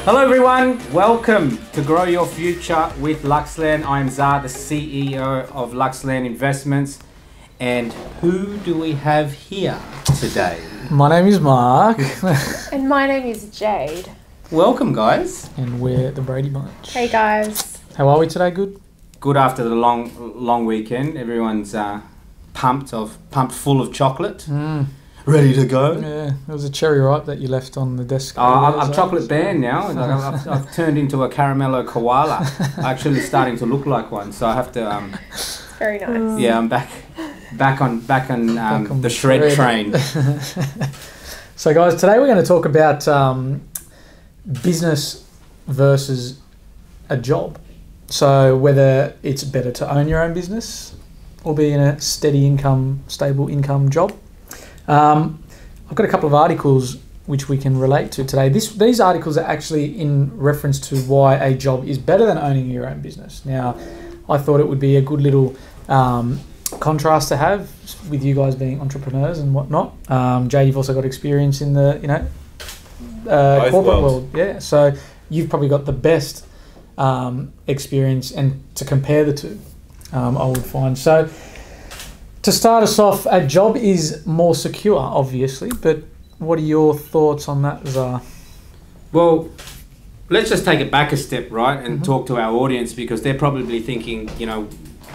Hello everyone, welcome to Grow Your Future with Luxland. I'm Zah, the CEO of Luxland Investments. And who do we have here today? My name is Mark. And my name is Jade. Welcome guys. And we're the Brady Bunch. Hey guys. How are we today? Good? Good after the long weekend. Everyone's pumped full of chocolate. Ready to go. Yeah, there was a cherry ripe that you left on the desk. I'm chocolate banned now. I've turned into a caramello koala. Actually starting to look like one. So I have to... Very nice. Yeah, I'm back on the shred train. So guys, today we're going to talk about business versus a job. So whether it's better to own your own business or be in a steady income, stable income job. I've got a couple of articles which we can relate to today. These articles are actually in reference to why a job is better than owning your own business. Now, I thought it would be a good little contrast to have with you guys being entrepreneurs and whatnot. Jay, you've also got experience in the corporate world. Yeah, so you've probably got the best experience and to compare the two, I would find. So to start us off, a job is more secure, obviously, but what are your thoughts on that, Zah? Well, let's just take it back a step, right, and talk to our audience, because they're probably thinking,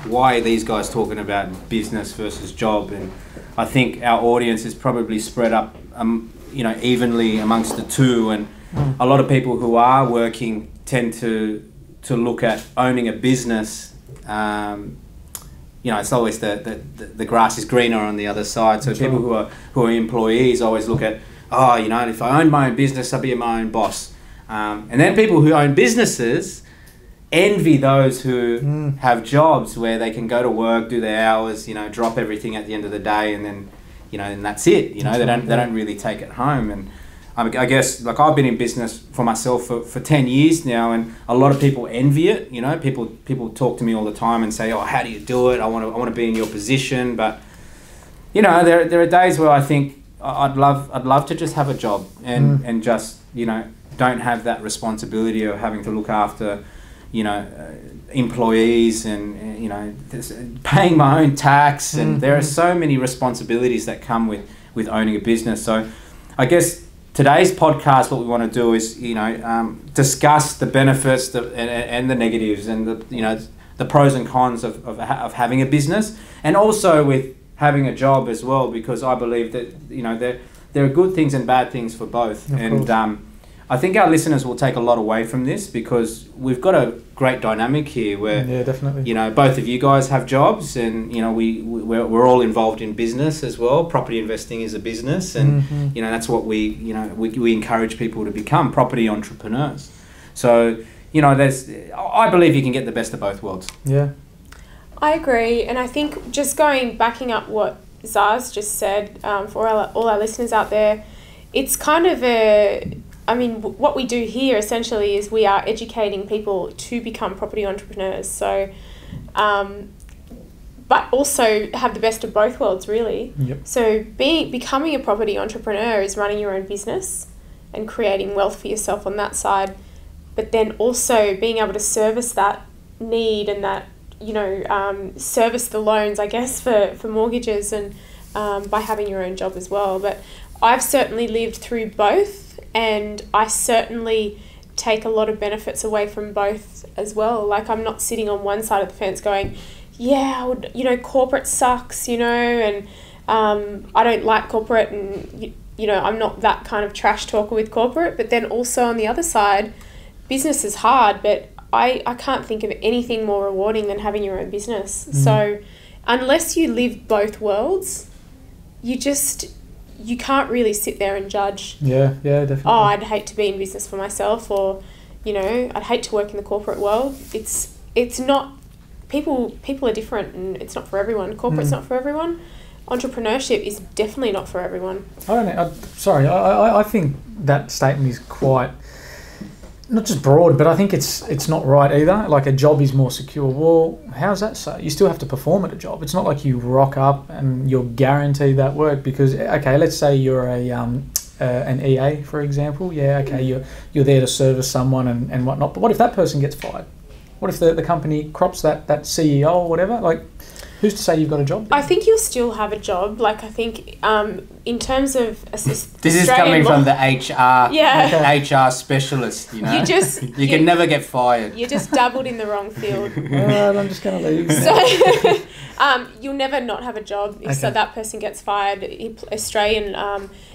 why are these guys talking about business versus job? And I think our audience is probably spread up, evenly amongst the two. And a lot of people who are working tend to look at owning a business. It's always the grass is greener on the other side. So people who are employees always look at, if I owned my own business, I'd be my own boss. And then people who own businesses envy those who have jobs where they can go to work, do their hours, drop everything at the end of the day, and then, and that's it. They don't really take it home. And I guess, I've been in business for myself for 10 years now, and a lot of people envy it. People talk to me all the time and say, "Oh, how do you do it? I want to be in your position." But there are days where I think I'd love to just have a job and just don't have that responsibility of having to look after employees and paying my own tax, and there are so many responsibilities that come with owning a business. So I guess today's podcast, what we want to do is discuss the benefits and the negatives, and the pros and cons of having a business, and also with having a job as well, because I believe that there are good things and bad things for both. I think our listeners will take a lot away from this, because we've got a great dynamic here where definitely. Both of you guys have jobs, and we're all involved in business as well. Property investing is a business, and that's what we encourage people to become, property entrepreneurs. So I believe you can get the best of both worlds. Yeah, I agree, and I think just backing up what Zah's just said, for all our listeners out there, it's kind of what we do here essentially is we are educating people to become property entrepreneurs. So, but also have the best of both worlds, really. Yep. So becoming a property entrepreneur is running your own business and creating wealth for yourself on that side, but then also being able to service that need and that, service the loans, I guess, for mortgages, and by having your own job as well. But I've certainly lived through both, and I certainly take a lot of benefits away from both as well. I'm not sitting on one side of the fence going, corporate sucks, and I don't like corporate, and, I'm not that kind of trash talker with corporate. But then also on the other side, business is hard, but I can't think of anything more rewarding than having your own business. So unless you live both worlds, you can't really sit there and judge. Yeah, definitely. Oh, I'd hate to be in business for myself, or, I'd hate to work in the corporate world. It's not, people are different, and it's not for everyone. Corporate's not for everyone. Entrepreneurship is definitely not for everyone. I don't know. I think that statement is quite, not just broad, but I think it's not right either. A job is more secure. Well, how's that so? You still have to perform at a job. It's not like you rock up and you're guaranteed that work, because, okay, let's say you're a an EA, for example. Yeah, okay, you're there to service someone and whatnot. But what if that person gets fired? What if the company crops that CEO or whatever? Like, who's to say you've got a job there? I think you'll still have a job. Like, I think in terms of this is coming from the HR HR specialist. You know, you can never get fired. You just dabbled in the wrong field. I'm just going to leave. So you'll never not have a job if so that person gets fired. Australian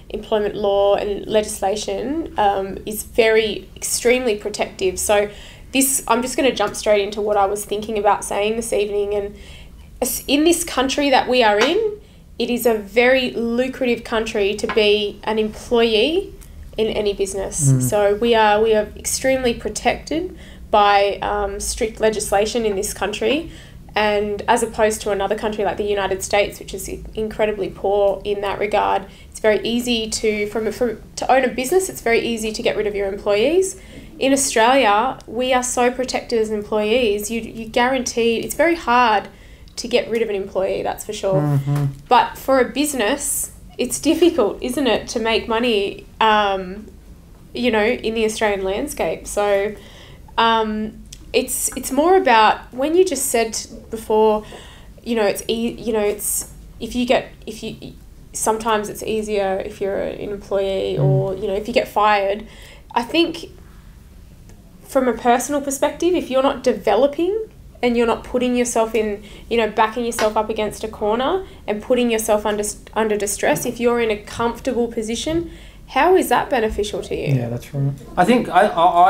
employment law and legislation is extremely protective. So I'm just going to jump straight into what I was thinking about saying this evening. And in this country that we are in, it is a very lucrative country to be an employee in any business. So we are extremely protected by strict legislation in this country, and as opposed to another country like the United States, which is incredibly poor in that regard. It's very easy to own a business. It's very easy to get rid of your employees. In Australia, we are so protected as employees. You guaranteed. It's very hard to get rid of an employee, that's for sure. But for a business, it's difficult, isn't it, to make money, in the Australian landscape. So it's more about, when you just said before, sometimes it's easier if you're an employee or, if you get fired. I think from a personal perspective, if you're not developing and you're not putting yourself in, backing yourself up against a corner and putting yourself under distress, if you're in a comfortable position, how is that beneficial to you? Yeah, that's right. I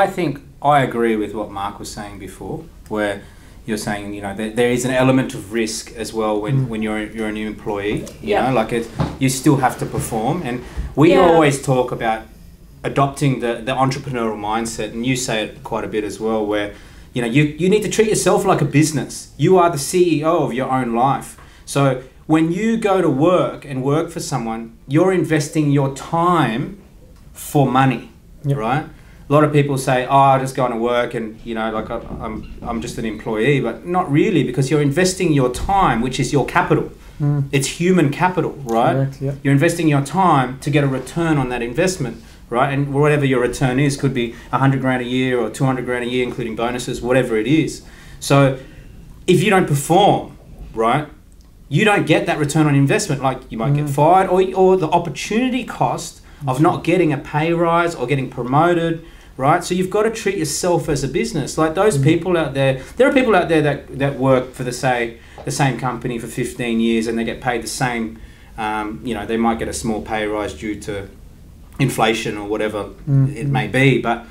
think I agree with what Mark was saying before, where you're saying, there is an element of risk as well when you're a new employee. You still have to perform, and we always talk about adopting the entrepreneurial mindset, and you say it quite a bit as well, where you need to treat yourself like a business. You are the CEO of your own life. So when you go to work and work for someone, you're investing your time for money, right? A lot of people say, I just go to work and, I'm just an employee, but not really, because you're investing your time, which is your capital. It's human capital, right? Correct, yeah. You're investing your time to get a return on that investment, right? And whatever your return is, could be $100,000 a year or $200,000 a year, including bonuses, whatever it is. So if you don't perform, right, you don't get that return on investment. Like, you might get fired, or the opportunity cost of not getting a pay rise or getting promoted, right? So you've got to treat yourself as a business. Like those people out there are people out there that work for the same company for 15 years and they get paid the same. They might get a small pay rise due to inflation or whatever it may be, but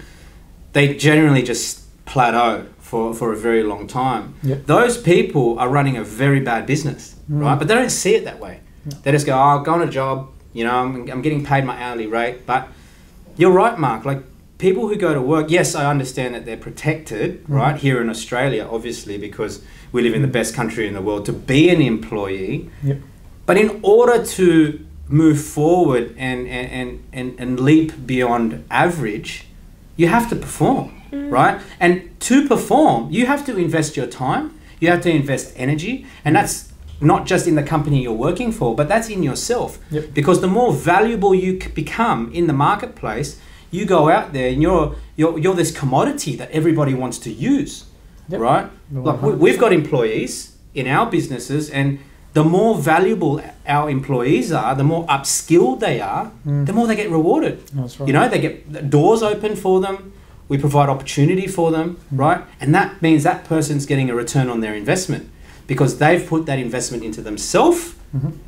they generally just plateau for a very long time. Those people are running a very bad business, right? But they don't see it that way. They just go, I'll go on a job, I'm getting paid my hourly rate. But you're right, Mark, like people who go to work, yes, I understand that they're protected, right, here in Australia, obviously, because we live in the best country in the world to be an employee. But in order to move forward and leap beyond average, you have to perform, right? And to perform, you have to invest your time, you have to invest energy, and that's not just in the company you're working for, but that's in yourself. Because the more valuable you become in the marketplace, you go out there and you're this commodity that everybody wants to use, right? Like we've got employees in our businesses, and the more valuable our employees are, the more upskilled they are, the more they get rewarded. That's right. They get doors open for them. We provide opportunity for them, right? And that means that person's getting a return on their investment because they've put that investment into themselves,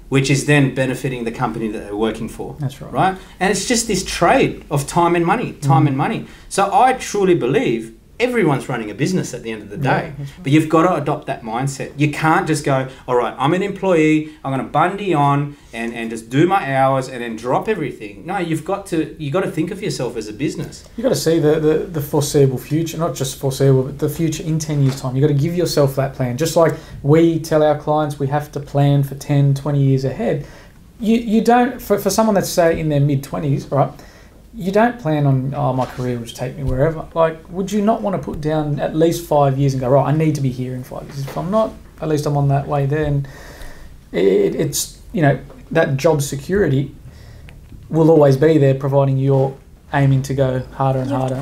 which is then benefiting the company that they're working for. That's right. Right? And it's just this trade of time and money, and money. So I truly believe everyone's running a business at the end of the day, but you've got to adopt that mindset. You can't just go, all right, I'm an employee, I'm going to bundy on and just do my hours and then drop everything. No, you've got to think of yourself as a business. You've got to see the foreseeable future, not just foreseeable, but the future in 10 years' time. You've got to give yourself that plan. Just like we tell our clients we have to plan for 10, 20 years ahead. You don't, for someone that's, say, in their mid-20s, right, you don't plan on, my career will just take me wherever. Like, would you not want to put down at least 5 years and go, right, I need to be here in 5 years. If I'm not, at least I'm on that way there. And it's, that job security, will always be there, providing you're aiming to go harder and harder. You have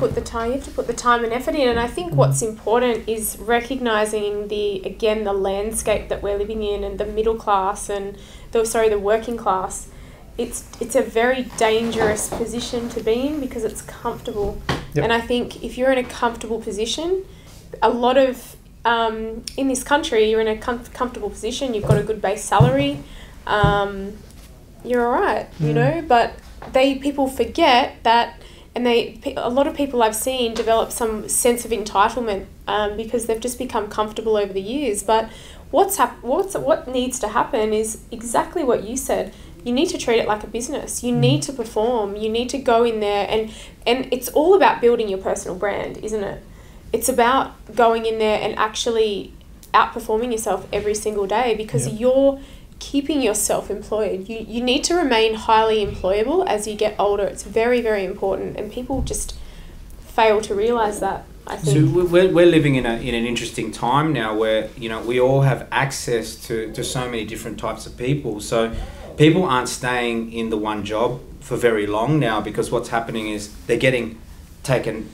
to put the time and effort in, and I think what's important is recognising the landscape that we're living in, and the middle class and the working class. It's a very dangerous position to be in because it's comfortable. Yep. And I think if you're in a comfortable position, a lot of in this country, you're in a comfortable position. You've got a good base salary. You're all right, you know. But people forget that, and a lot of people I've seen develop some sense of entitlement because they've just become comfortable over the years. But what needs to happen is exactly what you said. You need to treat it like a business. You need to perform. You need to go in there, and it's all about building your personal brand, isn't it? It's about going in there and actually outperforming yourself every single day because you're keeping yourself employed. You need to remain highly employable as you get older. It's very, very important, and people just fail to realise that, I think. So we're living in an interesting time now where, you know, we all have access to so many different types of people. So people aren't staying in the one job for very long now because what's happening is they're getting taken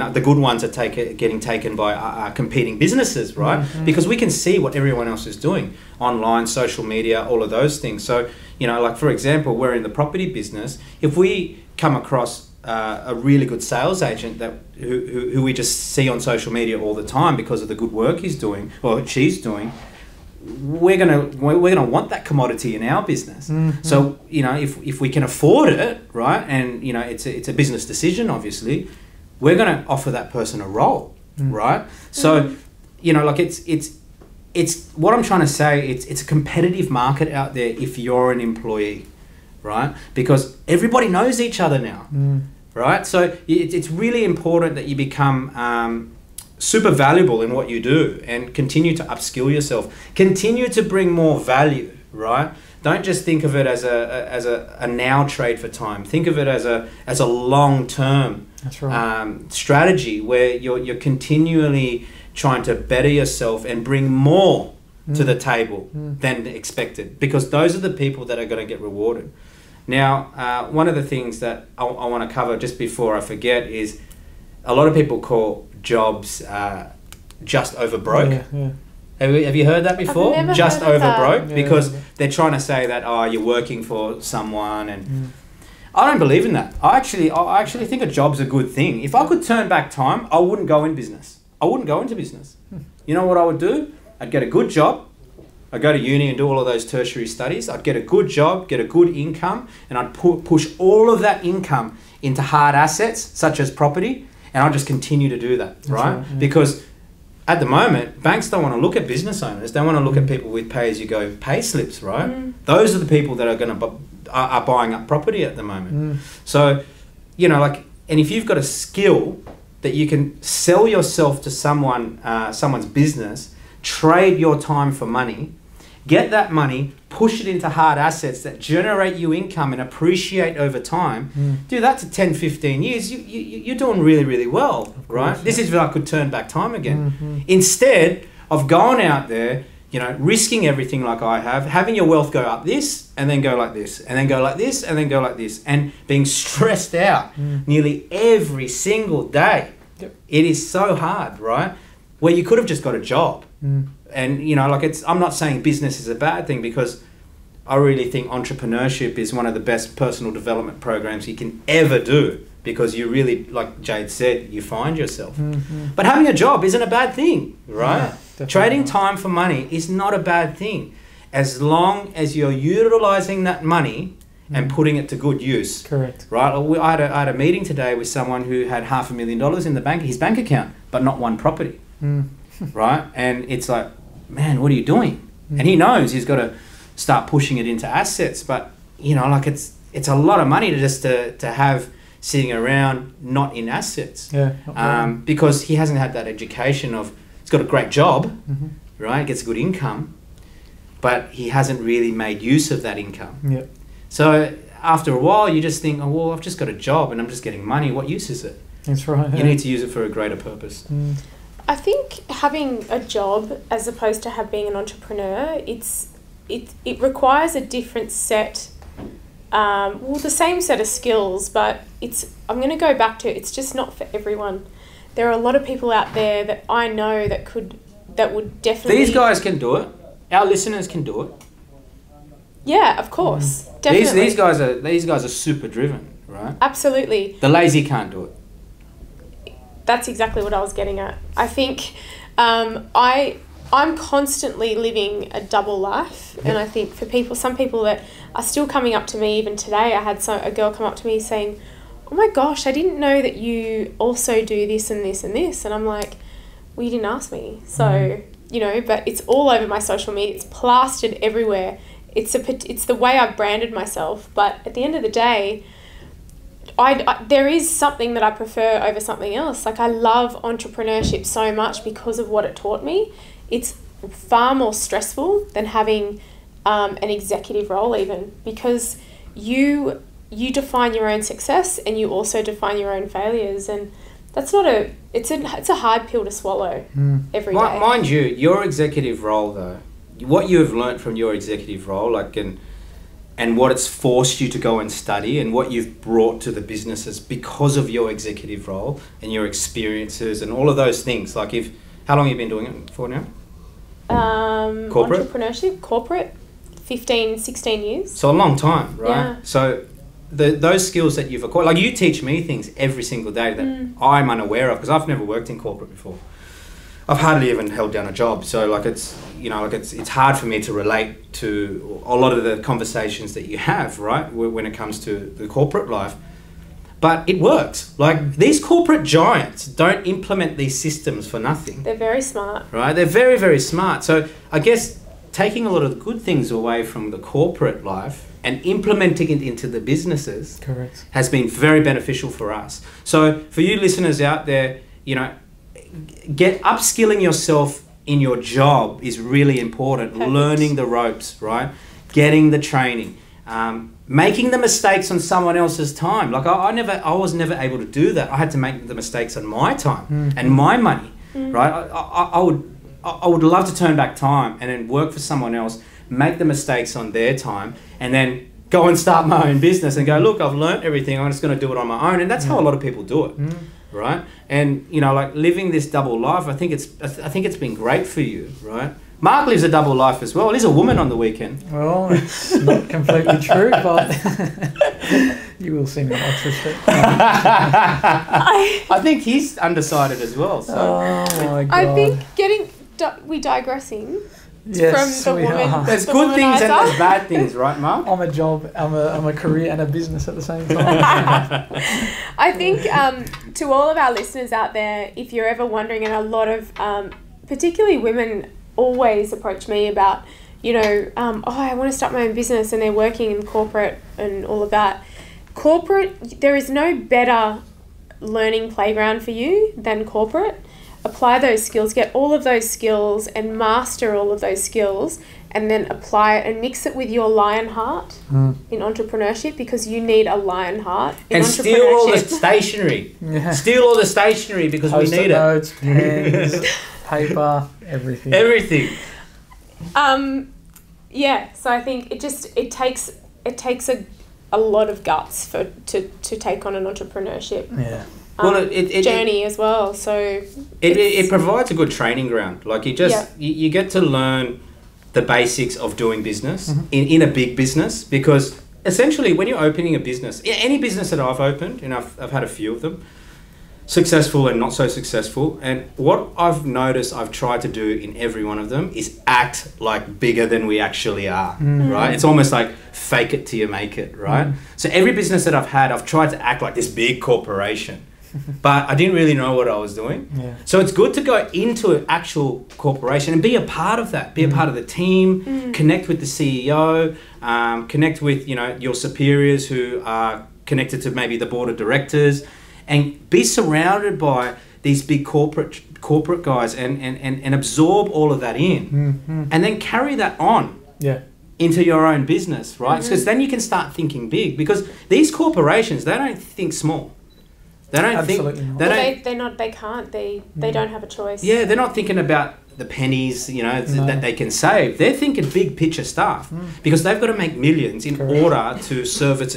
up. The good ones are getting taken by competing businesses, right? Mm-hmm. Because we can see what everyone else is doing online, social media, all of those things. So, you know, like for example, we're in the property business. If we come across a really good sales agent who we just see on social media all the time because of the good work he's doing or she's doing, we're gonna want that commodity in our business. Mm-hmm. So, you know, if we can afford it, right, and you know it's a business decision, obviously, we're gonna offer that person a role, right? So, you know, like it's what I'm trying to say. It's a competitive market out there if you're an employee, right? Because everybody knows each other now, right? So it's really important that you become super valuable in what you do and continue to upskill yourself, continue to bring more value, right? Don't just think of it as a now trade for time. Think of it as a long-term strategy where you're continually trying to better yourself and bring more to the table than expected, because those are the people that are going to get rewarded. Now, one of the things that I want to cover just before I forget is a lot of people call jobs just over broke. Yeah. Have you heard that before? I've never just heard of over that. broke, because they're trying to say that you're working for someone, and I don't believe in that. I actually think a job's a good thing. If I could turn back time, I wouldn't go in business. I wouldn't go into business. You know what I would do? I'd get a good job. I'd go to uni and do all of those tertiary studies. I'd get a good job, get a good income, and I'd push all of that income into hard assets such as property. And I'll just continue to do that, right? Because at the moment, banks don't want to look at business owners. They want to look at people with pay-as-you-go pay slips, right? Those are the people that are buying up property at the moment. So, you know, like, and if you've got a skill that you can sell yourself to someone's business, trade your time for money, get that money, push it into hard assets that generate you income and appreciate over time, do that to 10, 15 years, you're doing really, really well, right? This is if I could turn back time again. Instead of going out there, you know, risking everything like I have, having your wealth go up this, and then go like this, and then go like this, and then go like this, and being stressed out nearly every single day. It is so hard, right? Where you could have just got a job. And, you know, like I'm not saying business is a bad thing, because I really think entrepreneurship is one of the best personal development programs you can ever do, because you really, like Jade said, you find yourself. But having a job isn't a bad thing, right? Yeah, trading time for money is not a bad thing, as long as you're utilizing that money and putting it to good use. Correct. Right? I had a meeting today with someone who had $500,000 in his bank account, but not one property. Right? And it's like, man, what are you doing? And he knows he's got to start pushing it into assets, but you know, like it's a lot of money to have sitting around not in assets. Because he hasn't had that education of, he's got a great job, right? Gets a good income, but he hasn't really made use of that income. So after a while, you just think, oh, well, I've just got a job and I'm just getting money. What use is it? That's right. You need to use it for a greater purpose. I think having a job as opposed to being an entrepreneur, it requires a different set well, the same set of skills, but I'm going to go back to, it's just not for everyone. There are a lot of people out there that I know that would definitely... These guys can do it. Our listeners can do it. Yeah, of course. Definitely. These guys are super driven, right? Absolutely. The lazy can't do it. That's exactly what I was getting at. I think I'm constantly living a double life, and I think for some people that are still coming up to me, even today, I had a girl come up to me saying, "Oh my gosh, I didn't know that you also do this and this and this," and I'm like, "Well, you didn't ask me." So but it's all over my social media. It's plastered everywhere. It's the way I've branded myself. But at the end of the day, there is something that I prefer over something else. Like, I love entrepreneurship so much because of what it taught me. It's far more stressful than having an executive role, even, because you define your own success and you also define your own failures, and that's not it's a hard pill to swallow every day. Mind you, your executive role though, what you have learnt from your executive role, like and what it's forced you to go and study, and what you've brought to the businesses because of your executive role and your experiences and all of those things. Like, how long have you been doing it for now? Corporate, 15, 16 years. So a long time, right? Yeah. So those skills that you've acquired, like, you teach me things every single day that I'm unaware of, because I've never worked in corporate before. I've hardly even held down a job, so like it's hard for me to relate to a lot of the conversations that you have, right, when it comes to the corporate life. But it works. Like, these corporate giants don't implement these systems for nothing. They're very smart. Right? They're very, very smart. So I guess taking a lot of the good things away from the corporate life and implementing it into the businesses has been very beneficial for us. So for you listeners out there, upskilling yourself in your job is really important. Perfect. Learning the ropes, right? Getting the training. Making the mistakes on someone else's time. Like, I was never able to do that. I had to make the mistakes on my time and my money, right? I would love to turn back time and then work for someone else, make the mistakes on their time, and then go and start my own business and go, look, I've learnt everything, I'm just going to do it on my own. And that's how a lot of people do it, right? And, like, living this double life, I think it's been great for you, right? Mark lives a double life as well. He's a woman on the weekend. Well, it's not completely true, but you will see me on Oxford Street. I think he's undecided as well. So. Oh my God. I think we digressing yes, from the woman. Are. There's good things and there's bad things, right, Mark? I'm a job, I'm a career and a business at the same time. I think to all of our listeners out there, if you're ever wondering, and a lot of particularly women always approach me about, I want to start my own business, and they're working in corporate and all of that. Corporate, there is no better learning playground for you than corporate. Apply those skills, get all of those skills and master all of those skills, and then apply it and mix it with your lion heart in entrepreneurship, because you need a lion heart in and entrepreneurship. steal all the stationery. Yeah. Steal all the stationery because Post-it we need notes, pens, paper, everything. Everything. Yeah, so I think it takes a lot of guts to take on an entrepreneurship. Yeah. Journey as well. So it provides a good training ground. Like, you get to learn the basics of doing business in a big business, because essentially when you're opening a business, any business that I've opened, and I've had a few of them, successful and not so successful, and what I've noticed I've tried to do in every one of them is act like bigger than we actually are, right? It's almost like fake it till you make it, right? So every business that I've had, I've tried to act like this big corporation, but I didn't really know what I was doing. Yeah. So it's good to go into an actual corporation and be a part of that, be a part of the team, connect with the CEO, connect with, your superiors who are connected to maybe the board of directors, and be surrounded by these big corporate guys and absorb all of that in, and then carry that on into your own business, right? Because then you can start thinking big, because these corporations, they don't think small. They don't Absolutely think. not. They Well, don't. they're not. They can't. They don't have a choice. Yeah, they're not thinking about the pennies, you know, No. that they can save. They're thinking big picture stuff because they've got to make millions in Correct. order to service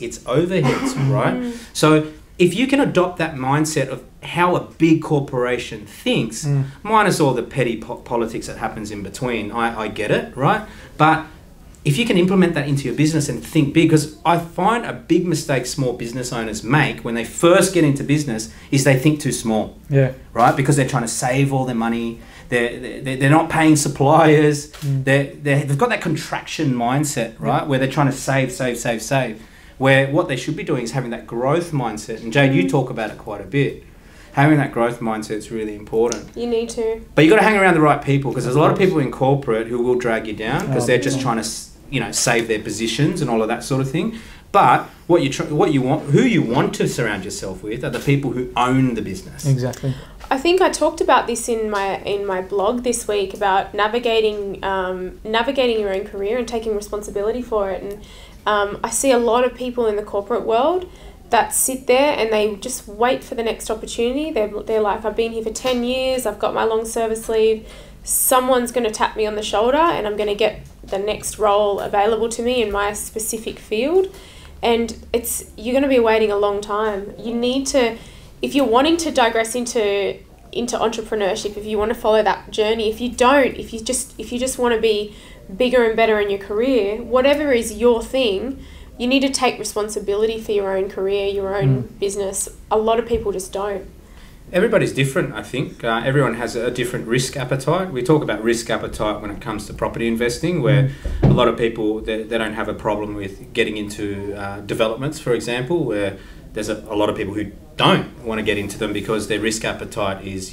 its overheads, right? So if you can adopt that mindset of how a big corporation thinks, minus all the petty politics that happens in between, I get it, right? But if you can implement that into your business and think big, because I find a big mistake small business owners make when they first get into business is they think too small, Yeah. right? Because they're trying to save all their money. They're not paying suppliers. They've got that contraction mindset, right? Where they're trying to save. Where what they should be doing is having that growth mindset. And Jade, you talk about it quite a bit. Having that growth mindset is really important. You need to. But you got to hang around the right people, because there's a lot of people in corporate who will drag you down because they're just trying to, save their positions and all of that sort of thing. But who you want to surround yourself with are the people who own the business. Exactly. I think I talked about this in my blog this week about navigating your own career and taking responsibility for it. And I see a lot of people in the corporate world that sit there and they just wait for the next opportunity. They're like, I've been here for 10 years, I've got my long service leave, someone's going to tap me on the shoulder and I'm going to get the next role available to me in my specific field. And you're going to be waiting a long time. You need to, if you're wanting to digress into entrepreneurship, if you want to follow that journey, if you just want to be bigger and better in your career, whatever is your thing, you need to take responsibility for your own career, your own business. A lot of people just don't. Everybody's different, I think. Everyone has a different risk appetite. We talk about risk appetite when it comes to property investing, where a lot of people, they don't have a problem with getting into developments, for example, where there's a lot of people who don't want to get into them because their risk appetite is,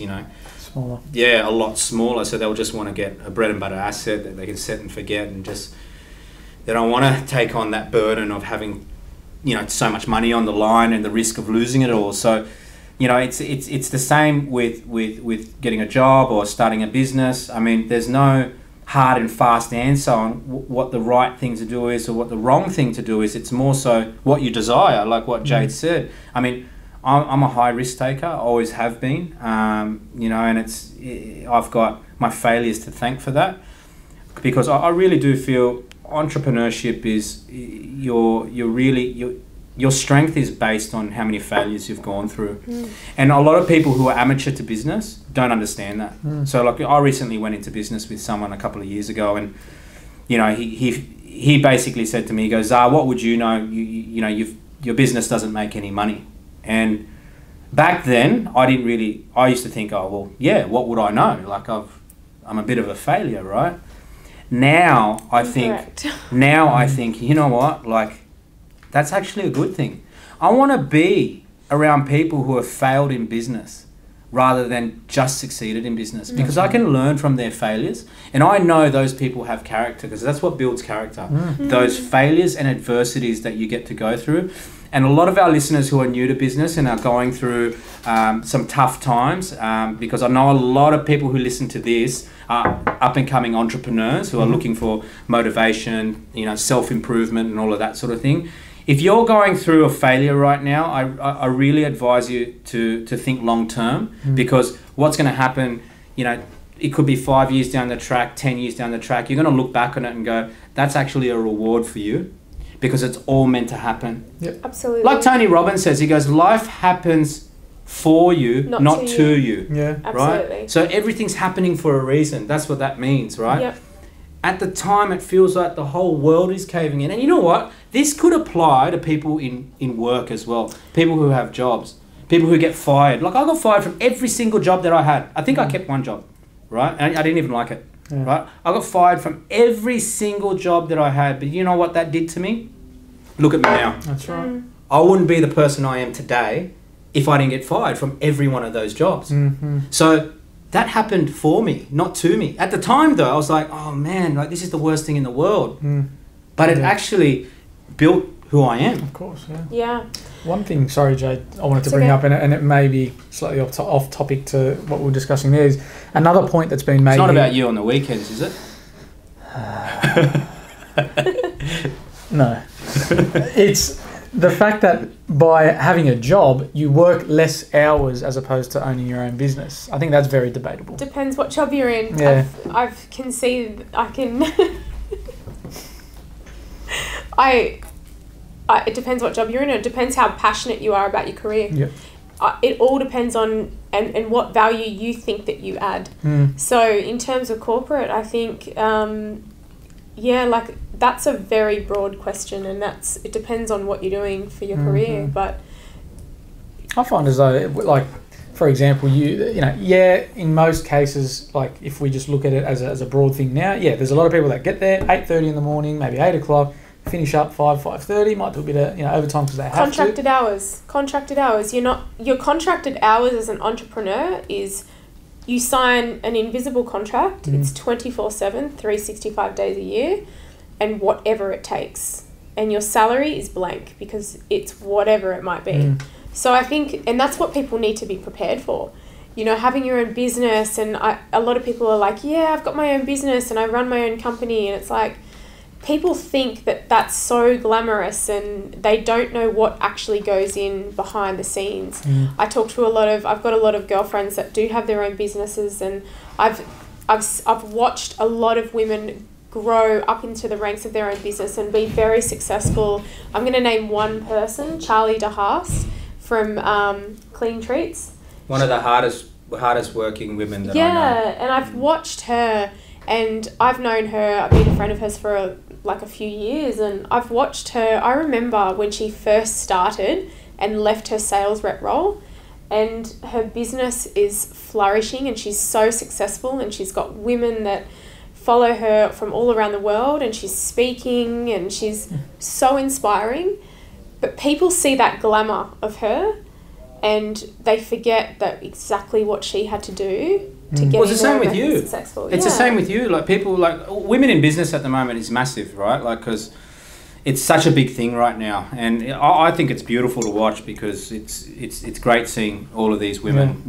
Smaller. yeah, a lot smaller. So they'll just want to get a bread and butter asset that they can set and forget, and just they don't want to take on that burden of having, so much money on the line and the risk of losing it all. So, it's the same with getting a job or starting a business. I mean, there's no hard and fast answer on what the right thing to do is or what the wrong thing to do is. It's more so what you desire, like what Jade said. I mean, I'm a high risk taker, always have been, and I've got my failures to thank for that, because I really do feel entrepreneurship is your strength is based on how many failures you've gone through. And a lot of people who are amateur to business don't understand that. So like I recently went into business with someone a couple of years ago, and he basically said to me, he goes, what would you know? Your business doesn't make any money. And back then I used to think, what would I know? Like I'm a bit of a failure, right? Now I think, you know what, like that's actually a good thing. I want to be around people who have failed in business rather than just succeeded in business, because I can learn from their failures, and I know those people have character, because that's what builds character. Those failures and adversities that you get to go through. And a lot of our listeners who are new to business and are going through some tough times, because I know a lot of people who listen to this are up and coming entrepreneurs who are looking for motivation, self-improvement and all of that sort of thing. If you're going through a failure right now, I really advise you to think long term, because what's going to happen, it could be 5 years down the track, 10 years down the track. You're going to look back on it and go, that's actually a reward for you, because it's all meant to happen. Yep. Absolutely. Like Tony Robbins says, he goes, life happens for you, not to you. Yeah. Absolutely. Right? So everything's happening for a reason. That's what that means, right? Yep. At the time, it feels like the whole world is caving in. And you know what? This could apply to people in work as well. People who have jobs. People who get fired. Like, I got fired from every single job that I had. I think I kept one job, right? And I didn't even like it, right? I got fired from every single job that I had. But you know what that did to me? Look at me now. That's right. I wouldn't be the person I am today if I didn't get fired from every one of those jobs. So that happened for me, not to me. At the time, though, I was like, oh man, like this is the worst thing in the world. But it actually built who I am. Of course, yeah. Yeah. One thing, sorry, Jade, I wanted to It's bring okay. up, and it may be slightly off topic to what we were discussing there, is another point that's been made. It's not here. about you on the weekends, is it? No. It's the fact that by having a job, you work less hours as opposed to owning your own business, I think that's very debatable. Depends what job you're in. Yeah. I've conceded, it depends what job you're in. It depends how passionate you are about your career. Yep. It all depends on and what value you think that you add. So in terms of corporate, I think, that's a very broad question, and it depends on what you're doing for your career. But I find as though, like, for example, in most cases, like if we just look at it as a broad thing now, there's a lot of people that get there 8:30 in the morning, maybe 8 o'clock, finish up 5:30, might do a bit of overtime because they have contracted hours. Your contracted hours as an entrepreneur is you sign an invisible contract. It's 24/7, 365 days a year, and whatever it takes. And your salary is blank because it's whatever it might be. So I think, and that's what people need to be prepared for. Having your own business, and a lot of people are like, I've got my own business and I run my own company, and it's like, people think that that's so glamorous and they don't know what actually goes in behind the scenes. I talk to I've got a lot of girlfriends that do have their own businesses, and I've watched a lot of women grow up into the ranks of their own business and be very successful. I'm going to name one person, Charlie DeHaas from Clean Treats. One of the hardest working women that I know. Yeah, and I've watched her, and I've known her, I've been a friend of hers for a few years, and I've watched her. I remember when she first started and left her sales rep role, and her business is flourishing and she's so successful, and she's got women that follow her from all around the world, and she's speaking and she's so inspiring. But people see that glamour of her and they forget that exactly what she had to do to get the same with you. Successful. It's the same with you. Like people, like women in business at the moment is massive, right? Like, because it's such a big thing right now, and I think it's beautiful to watch because it's great seeing all of these women,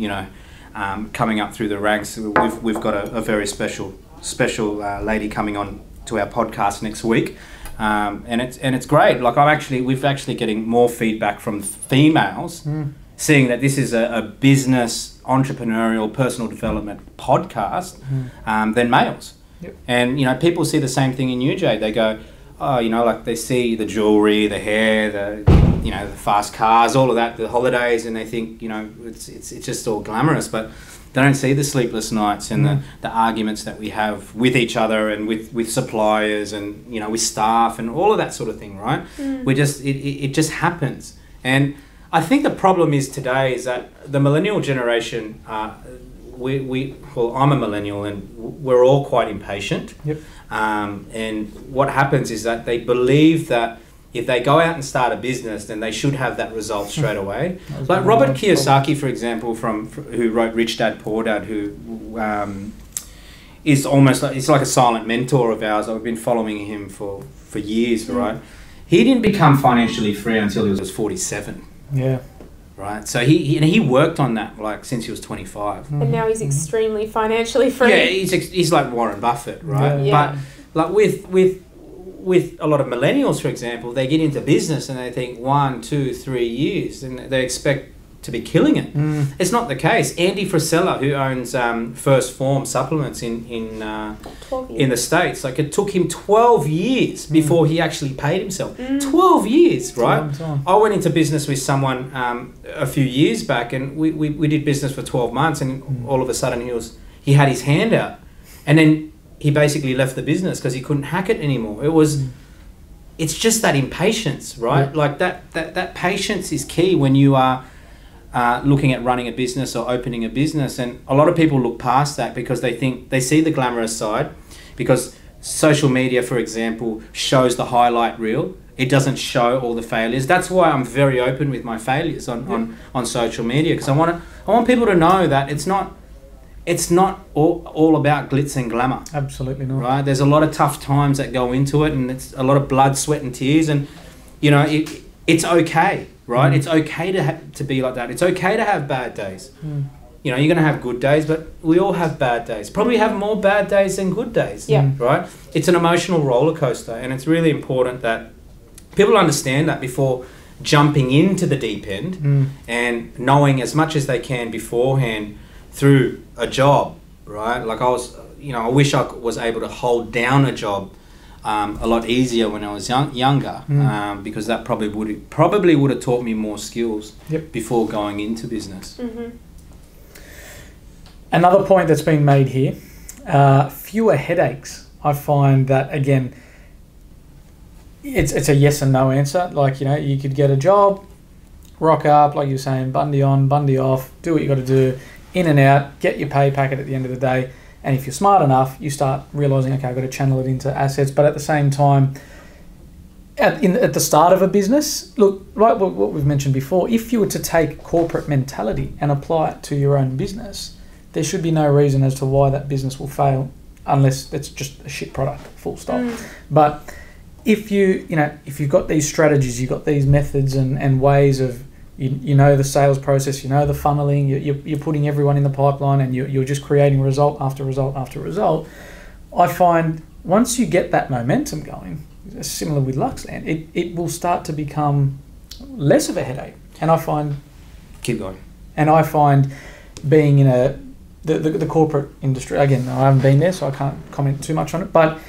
coming up through the ranks. We've got a very special lady coming on to our podcast next week, and it's great. Like we've actually getting more feedback from females. Seeing that this is a business, entrepreneurial, personal development podcast than males. Yep. And, people see the same thing in you, Jade. They go, like they see the jewelry, the hair, the fast cars, all of that, the holidays, and they think, it's just all glamorous, but they don't see the sleepless nights and the arguments that we have with each other and with suppliers and, with staff and all of that sort of thing, right? It just happens. And I think the problem is today is that the millennial generation, I'm a millennial and we're all quite impatient. Yep. And what happens is that they believe that if they go out and start a business, then they should have that result straight away. Like Robert Kiyosaki, for example, who wrote Rich Dad, Poor Dad, who is almost it's like a silent mentor of ours. I've been following him for years, right? He didn't become financially free until he was 47. Yeah. Right. So he worked on that since he was 25. And now he's extremely financially free. Yeah, he's like Warren Buffett, right? Yeah. But with a lot of millennials, for example, they get into business and they think 1, 2, 3 years, and they expect to be killing it. It's not the case. Andy Frisella, who owns First Form supplements in the States, it took him 12 years before he actually paid himself. 12 years, right? I went into business with someone a few years back, and we did business for 12 months, and all of a sudden he had his hand out, and then he basically left the business because he couldn't hack it anymore. It's just that impatience, right? Yeah. Like that patience is key when you are looking at running a business or opening a business. And a lot of people look past that because they see the glamorous side, because social media, for example, shows the highlight reel. It doesn't show all the failures. That's why I'm very open with my failures on social media, because I want people to know that it's not all about glitz and glamour. Absolutely not. Right? There's a lot of tough times that go into it, and it's a lot of blood, sweat and tears, and it's okay, right? It's okay to be like that. It's okay to have bad days. You're going to have good days, but we all have bad days. Probably have more bad days than good days. Yeah. Right? It's an emotional roller coaster, and it's really important that people understand that before jumping into the deep end and knowing as much as they can beforehand through a job, right? Like I wish I was able to hold down a job a lot easier when I was younger, because that probably would have taught me more skills before going into business. Another point that's been made here, fewer headaches. I find that, again, it's a yes and no answer. Like, you could get a job, rock up, like you're saying, Bundy on, Bundy off, do what you got to do, in and out, get your pay packet at the end of the day. And if you're smart enough, you start realising, okay, I've got to channel it into assets. But at the same time, at the start of a business, look, right, what we've mentioned before, if you were to take corporate mentality and apply it to your own business, there should be no reason as to why that business will fail, unless it's just a shit product, full stop. But if you've got these strategies, you've got these methods and ways of, the sales process, the funneling, you're putting everyone in the pipeline, and you're just creating result after result after result. I find once you get that momentum going, similar with Luxland, it will start to become less of a headache. And I find... Keep going. And I find being in the corporate industry, again, I haven't been there, so I can't comment too much on it, but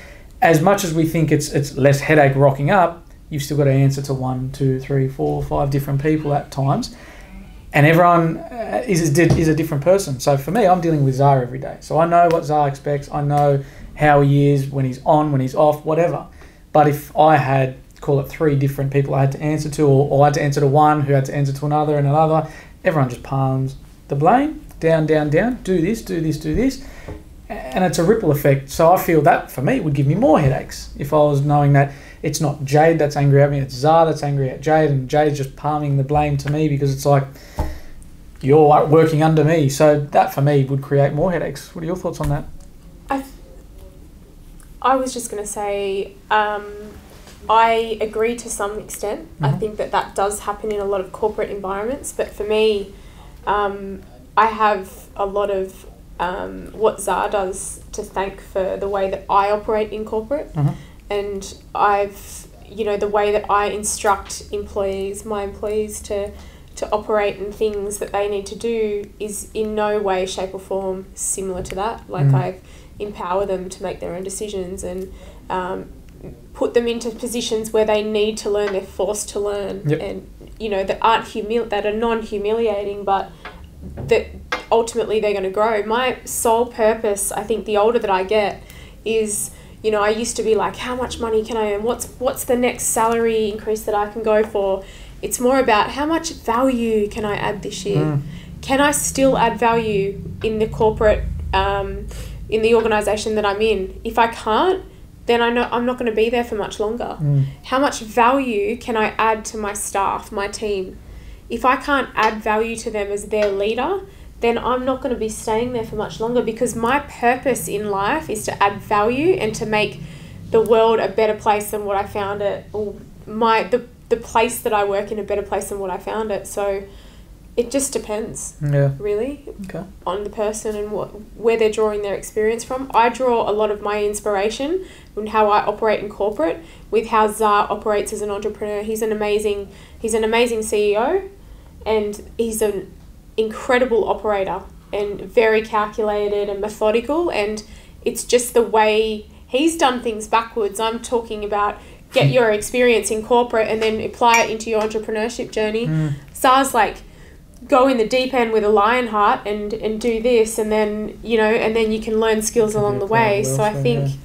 as much as we think it's less headache rocking up, you've still got to answer to 1, 2, 3, 4, 5 different people at times, and everyone is a different person. So for me, I'm dealing with Zar every day, so I know what Zar expects. I know how he is when he's on, when he's off, whatever. But if I had, call it 3 different people I had to answer to, or I had to answer to one who had to answer to another and another, everyone just palms the blame, down, down, down, do this, do this, do this. And it's a ripple effect. So I feel that, for me, would give me more headaches if I was knowing that it's not Jade that's angry at me, it's Zar that's angry at Jade, and Jade's just palming the blame to me because it's like, you're working under me. So that, for me, would create more headaches. What are your thoughts on that? I was just going to say, I agree to some extent. I think that does happen in a lot of corporate environments. But for me, I have a lot of what Zar does to thank for the way that I operate in corporate. And the way that I instruct my employees to operate and things that they need to do is in no way, shape or form similar to that. Like I empower them to make their own decisions and put them into positions where they need to learn, they're forced to learn, and that are non-humiliating, but that ultimately they're going to grow. My sole purpose, I think, the older that I get, is, I used to be like, how much money can I earn? What's the next salary increase that I can go for? It's more about how much value can I add this year? Can I still add value in the corporate, in the organisation that I'm in? If I can't, then I know I'm not going to be there for much longer. How much value can I add to my staff, my team? If I can't add value to them as their leader, then I'm not going to be staying there for much longer, because my purpose in life is to add value and to make the world a better place than what I found it, or the place that I work in a better place than what I found it. So it just depends, really, on the person and where they're drawing their experience from. I draw a lot of my inspiration from how I operate in corporate with how Zar operates as an entrepreneur. He's an amazing CEO, and he's an incredible operator and very calculated and methodical, and it's just the way he's done things backwards. I'm talking about get your experience in corporate and then apply it into your entrepreneurship journey. Zar's like, go in the deep end with a lion heart and do this, and then you can learn skills along the way. So I think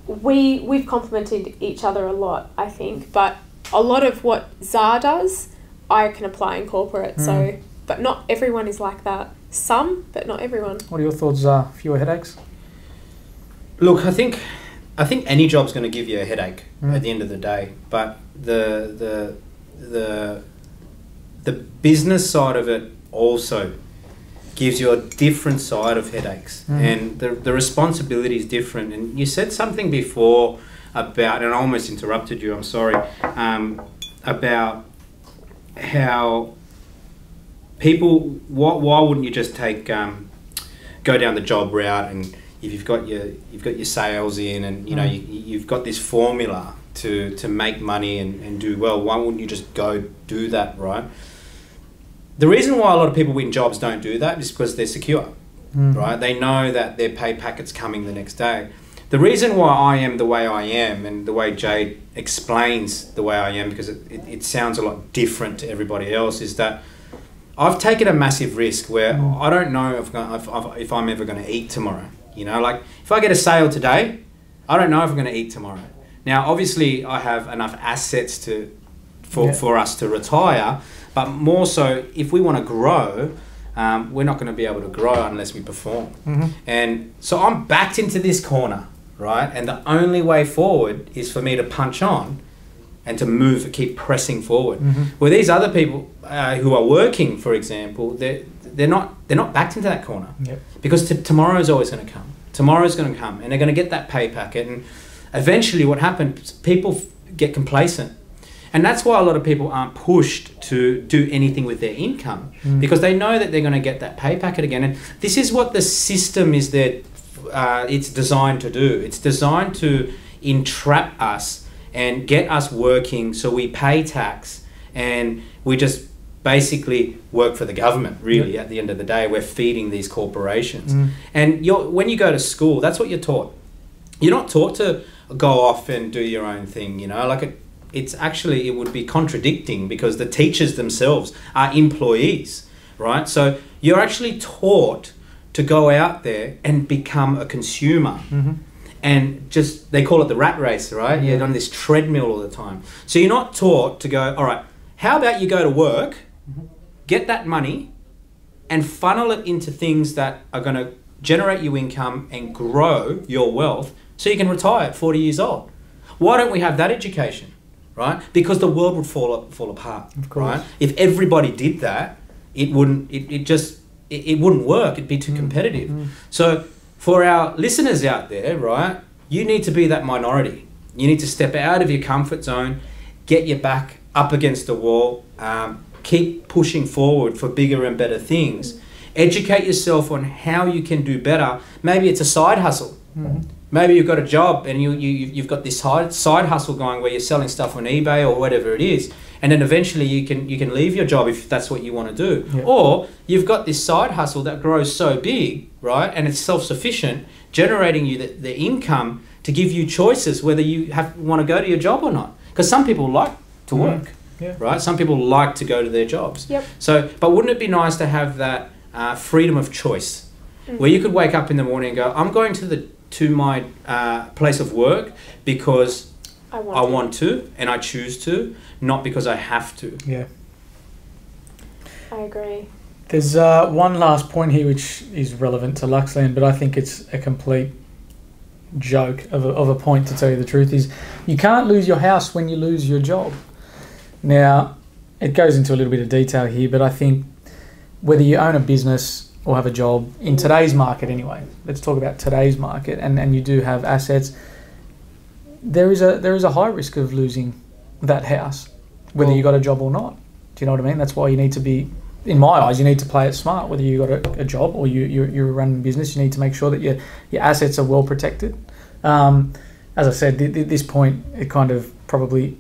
we've complemented each other a lot, I think, but a lot of what Zar does I can apply in corporate. So, but not everyone is like that. Some, but not everyone. What are your thoughts, Zar? Fewer headaches? Look, I think any job's going to give you a headache at the end of the day, but the business side of it also gives you a different side of headaches, and the responsibility is different. And you said something before about, and I almost interrupted you, I'm sorry, about how people, why wouldn't you just go down the job route, and if you've got your sales in, and you've got this formula to make money and do well, why wouldn't you just go do that, right? The reason why a lot of people in jobs don't do that is because they're secure, right? They know that their pay packet's coming the next day. The reason why I am the way I am and the way Jade explains the way I am, because it sounds a lot different to everybody else, is that I've taken a massive risk where I don't know if I'm ever going to eat tomorrow. You know, like if I get a sale today, I don't know if I'm going to eat tomorrow. Now, obviously, I have enough assets for us to retire, but more so, if we want to grow, we're not going to be able to grow unless we perform. And so I'm backed into this corner, right? And the only way forward is for me to punch on and to move, keep pressing forward. Where these other people who are working, for example, they're not backed into that corner, because tomorrow is always going to come. Tomorrow's going to come, and they're going to get that pay packet, and eventually, what happens? People get complacent, and that's why a lot of people aren't pushed to do anything with their income, because they know that they're going to get that pay packet again. And this is what the system is there. It's designed to do. It's designed to entrap us and get us working, so we pay tax and we just basically work for the government, really. At the end of the day, we're feeding these corporations. And when you go to school, that's what you're taught. You're not taught to go off and do your own thing, you know, like it would be contradicting, because the teachers themselves are employees, right? So you're actually taught to go out there and become a consumer. And just, they call it the rat race, right? You're on this treadmill all the time. So you're not taught to go, all right, how about you go to work, get that money, and funnel it into things that are going to generate you income and grow your wealth so you can retire at 40 years old. Why don't we have that education, right? Because the world would fall apart, right? If everybody did that, it wouldn't work. It'd be too competitive. So for our listeners out there, right, you need to be that minority. You need to step out of your comfort zone, get your back up against the wall, keep pushing forward for bigger and better things. Educate yourself on how you can do better. Maybe it's a side hustle. Maybe you've got a job and you've got this side hustle going where you're selling stuff on eBay or whatever it is, and then eventually you can leave your job if that's what you want to do. Or you've got this side hustle that grows so big, right, and it's self-sufficient, generating you the income to give you choices whether you want to go to your job or not. Because some people like to work, right? Some people like to go to their jobs. So, but wouldn't it be nice to have that freedom of choice, where you could wake up in the morning and go, I'm going to my place of work because I want to and I choose to, not because I have to. I agree. There's one last point here which is relevant to Luxland, but I think it's a complete joke of a point, to tell you the truth, is you can't lose your house when you lose your job. Now, it goes into a little bit of detail here, but I think whether you own a business or have a job, in today's market anyway, let's talk about today's market, and you do have assets, there is a high risk of losing that house, whether you got a job or not. Do you know what I mean? That's why you need to be, in my eyes, you need to play it smart. Whether you got a job or you're running a business, you need to make sure that your assets are well protected. As I said, this point, it kind of probably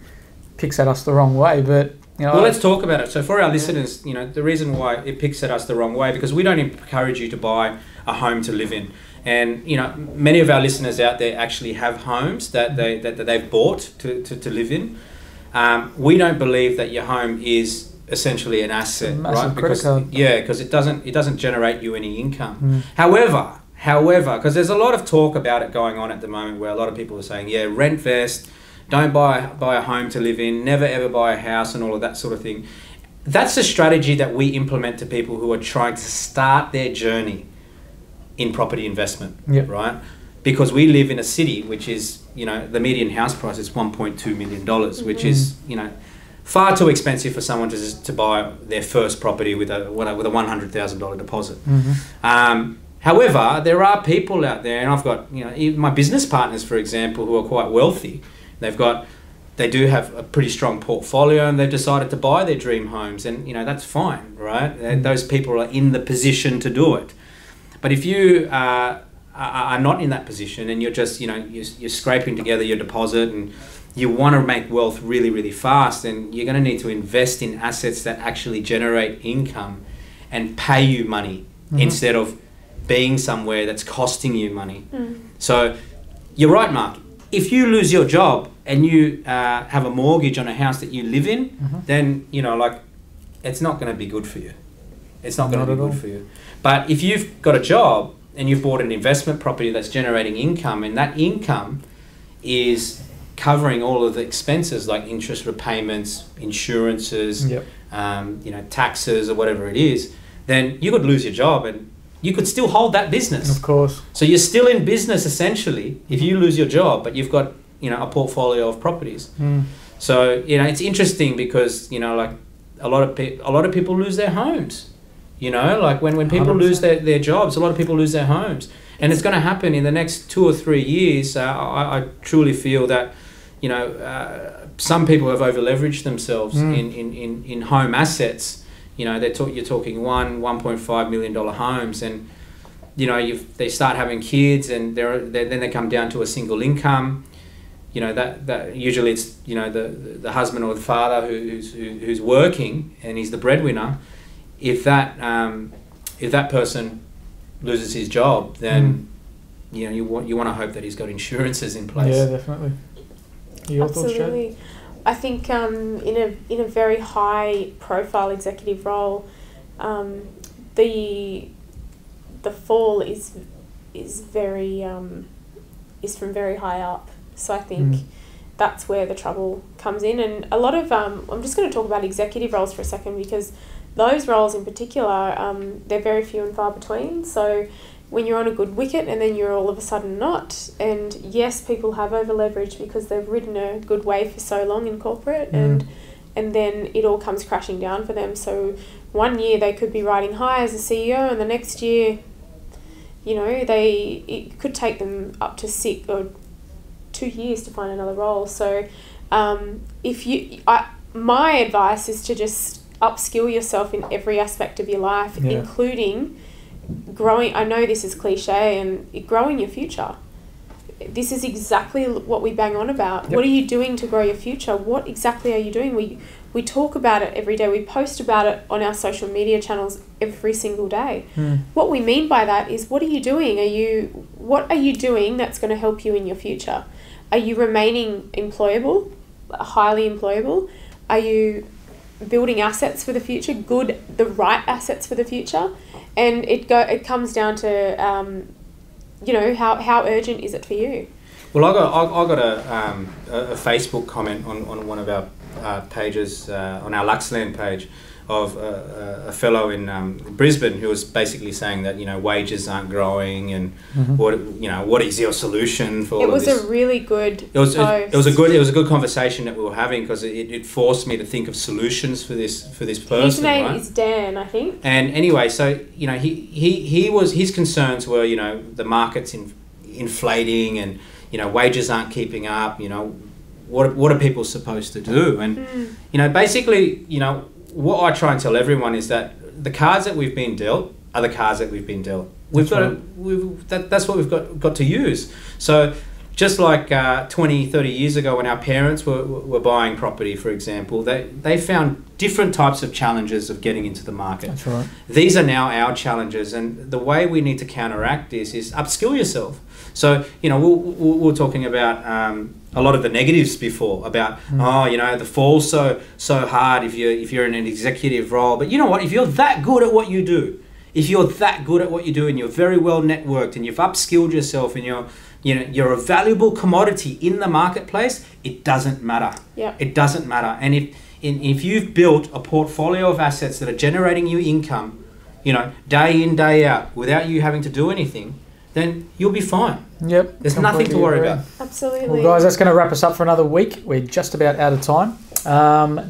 picks at us the wrong way, but you know, well, let's talk about it. So for our listeners, you know, the reason why it picks at us the wrong way, because we don't encourage you to buy a home to live in. And, you know, many of our listeners out there actually have homes that they've bought to live in. We don't believe that your home is essentially an asset, right? Because it doesn't generate you any income. However, because there's a lot of talk about it going on at the moment, where a lot of people are saying, rent vest, don't buy a home to live in, never ever buy a house, and all of that sort of thing. That's a strategy that we implement to people who are trying to start their journey in property investment, right? Because we live in a city which is, you know, the median house price is $1.2 million, which is, you know, far too expensive for someone to buy their first property with a $100,000 deposit. However, there are people out there, and I've got, you know, even my business partners, for example, who are quite wealthy. They do have a pretty strong portfolio, and they've decided to buy their dream homes, and, you know, that's fine, right? Those people are in the position to do it. But if you are are not in that position, and you're just, you're scraping together your deposit, and you want to make wealth really, really fast, then you're going to need to invest in assets that actually generate income and pay you money instead of being somewhere that's costing you money. So you're right, Mark. If you lose your job and you have a mortgage on a house that you live in, then, it's not going to be good for you. It's not going to be good for you. But if you've got a job and you've bought an investment property that's generating income, and that income is covering all of the expenses like interest repayments, insurances, taxes or whatever it is, then you could lose your job and you could still hold that business. Of course. So you're still in business essentially if you lose your job, but you've got, a portfolio of properties. So, it's interesting because, a lot of people lose their homes. When people 100%. lose their jobs, a lot of people lose their homes. And it's going to happen in the next 2 or 3 years. I truly feel that, some people have over-leveraged themselves in home assets. You're talking $1.5 million homes, and, they start having kids, and then they come down to a single income. That usually it's, the husband or the father who's working and he's the breadwinner. If that person loses his job, then you want to hope that he's got insurances in place. Yeah, definitely. Your thoughts, Jade? Absolutely. I think in a very high profile executive role, the fall is very is from very high up. So I think that's where the trouble comes in. And a lot of I'm just going to talk about executive roles for a second, because those roles in particular, they're very few and far between. So when you're on a good wicket and then you're all of a sudden not, and yes, people have over leveraged because they've ridden a good wave for so long in corporate, and then it all comes crashing down for them. So one year they could be riding high as a CEO, and the next year, it could take them up to 6 or 2 years to find another role. So my advice is to just upskill yourself in every aspect of your life, including growing. I know this is cliche, and growing your future. This is exactly what we bang on about. Yep. What are you doing to grow your future? What exactly are you doing? We talk about it every day. We post about it on our social media channels every single day. What we mean by that is, what are you doing? What are you doing that's going to help you in your future? Are you remaining employable, highly employable? Are you building assets for the future, the right assets for the future? And it comes down to how urgent is it for you? Well, I got a Facebook comment on one of our pages on our Luxland page of a fellow in Brisbane who was basically saying that wages aren't growing, and what is your solution for all of this? It was a really good post. It was a good conversation that we were having, because it forced me to think of solutions for this person. His name is Dan, I think. And anyway, so his concerns were the market's inflating, and wages aren't keeping up. What are people supposed to do? And basically what I try and tell everyone is that the cards that we've been dealt are the cards that we've been dealt. That's what we've got to use. So just like 20, 30 years ago when our parents were buying property, for example, they found different types of challenges of getting into the market. That's right. These are now our challenges, and the way we need to counteract this is upskill yourself. So, we were talking about a lot of the negatives before about, the fall's so hard if you're in an executive role. But you know what? If you're that good at what you do, and you're very well networked, and you've upskilled yourself, and you're a valuable commodity in the marketplace, it doesn't matter. Yeah. It doesn't matter. And if you've built a portfolio of assets that are generating you income, day in, day out, without you having to do anything, then you'll be fine. Yep. There's nothing to worry about. Absolutely. Well, guys, that's going to wrap us up for another week. We're just about out of time.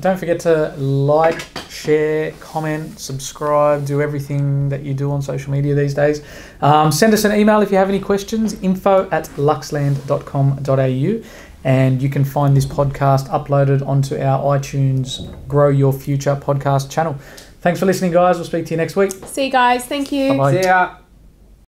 Don't forget to like, share, comment, subscribe, do everything that you do on social media these days. Send us an email if you have any questions, info@luxland.com.au, and you can find this podcast uploaded onto our iTunes Grow Your Future podcast channel. Thanks for listening, guys. We'll speak to you next week. See you guys. Thank you. Bye-bye. See ya.